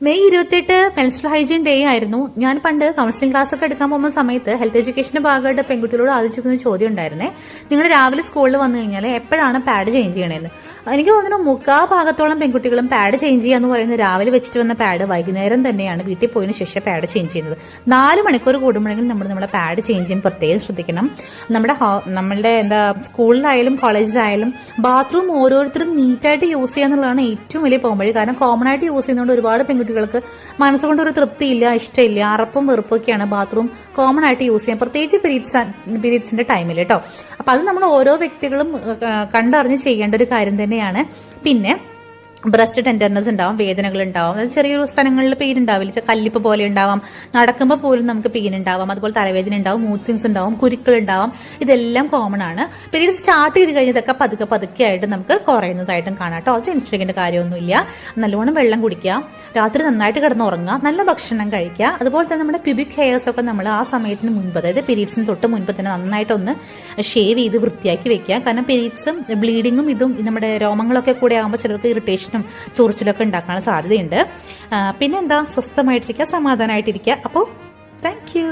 May 28 menstrual hygiene day ആയിരുന്നു. ഞാൻ പണ്ട് കൗൺസിലിംഗ് ക്ലാസ് ഒക്കെ എടുക്കാൻ പോകുന്ന സമയത്ത് ഹെൽത്ത് എഡ്യൂക്കേഷന്റെ ഭാഗമായിട്ട് പെൺകുട്ടികളോട് ആലോചിക്കുന്ന ചോദ്യം ഉണ്ടായിരുന്നേ, നിങ്ങൾ രാവിലെ സ്കൂളിൽ വന്നു കഴിഞ്ഞാൽ എപ്പോഴാണ് പാഡ് ചേഞ്ച് ചെയ്യണേന്ന്. എനിക്ക് തോന്നുന്നു മുക്കാ ഭാഗത്തോളം പെൺകുട്ടികളും പാഡ് ചേഞ്ച് ചെയ്യാന്ന് പറയുന്നത് രാവിലെ വെച്ചിട്ട് വന്ന പാഡ് വൈകുന്നേരം തന്നെയാണ് വീട്ടിൽ പോയതിനു ശേഷം പാഡ് ചേഞ്ച് ചെയ്യുന്നത്. 4 മണിക്കൂർ കൂടുമ്പോഴെങ്കിലും നമ്മൾ നമ്മുടെ പാഡ് ചേഞ്ച് ചെയ്യാൻ പ്രത്യേകം ശ്രദ്ധിക്കണം. നമ്മളുടെ സ്കൂളിലായാലും കോളേജിലായാലും ബാത്റൂം ഓരോരുത്തരും നീറ്റായിട്ട് യൂസ് ചെയ്യാന്നുള്ളതാണ് ഏറ്റവും വലിയ പോകുമ്പോഴേ. കാരണം കോമൺ ആയിട്ട് യൂസ് ചെയ്യുന്നതുകൊണ്ട് ഒരുപാട് പെൺകുട്ടികൾക്ക് മനസ്സുകൊണ്ട് ഒരു തൃപ്തിയില്ല, ഇഷ്ടമില്ല, അറപ്പും വെറുപ്പൊക്കെയാണ് ബാത്റൂം കോമൺ ആയിട്ട് യൂസ് ചെയ്യാൻ, പ്രത്യേകിച്ച് പീരീഡ്സിന്റെ ടൈമിൽ കേട്ടോ. അപ്പൊ അത് നമ്മൾ ഓരോ വ്യക്തികളും കണ്ടറിഞ്ഞ് ചെയ്യേണ്ട ഒരു കാര്യം തന്നെയാണ്. പിന്നെ ബ്രസ്റ്റ് ടെൻഡർനെസ് ഉണ്ടാവും, വേദനകൾ ഉണ്ടാവും, ചെറിയൊരു സ്ഥലങ്ങളിൽ പെയിൻ ഉണ്ടാവില്ല, കല്ലിപ്പ് പോലെ ഉണ്ടാവാം, നടക്കുമ്പോൾ പോലും നമുക്ക് പെയിൻ ഉണ്ടാവാം, അതുപോലെ തലവേദന ഉണ്ടാവും, മൂഡ് സ്വിങ്സ് ഉണ്ടാവും, കുരുക്കൾ ഉണ്ടാവും. ഇതെല്ലാം കോമൺ ആണ്. പീരീഡ് സ്റ്റാർട്ട് ചെയ്ത് കഴിഞ്ഞതൊക്കെ പതുക്കെ ആയിട്ട് നമുക്ക് കുറയുന്നതായിട്ടും കാണാം കേട്ടോ. അത് ടെൻഷൻ കാര്യമൊന്നുമില്ല. നല്ലോണം വെള്ളം കുടിക്കുക, രാത്രി നന്നായിട്ട് കിടന്നുറങ്ങുക, നല്ല ഭക്ഷണം കഴിക്കുക. അതുപോലെ തന്നെ നമ്മുടെ പ്യൂബിക് ഹെയർസ് ഒക്കെ നമ്മൾ ആ സമയത്തിന് മുൻപ്, അതായത് പീരീഡ്സിന് തൊട്ട് മുൻപ് തന്നെ നന്നായിട്ടൊന്ന് ഷേവ് ചെയ്ത് വൃത്തിയാക്കി വെക്കുക. കാരണം പീരീഡ്സും ബ്ലീഡിങ്ങും ഇതും നമ്മുടെ രോമങ്ങളൊക്കെ കൂടെ ആകുമ്പോൾ ചിലർക്ക് ഇറിറ്റേഷൻ ചൊറിച്ചിലൊക്കെ ഉണ്ടാക്കാൻ സാധ്യതയുണ്ട്. പിന്നെന്താ, സ്വസ്ഥമായിട്ടിരിക്കുക, സമാധാനമായിട്ടിരിക്കുക. അപ്പോൾ താങ്ക് യു.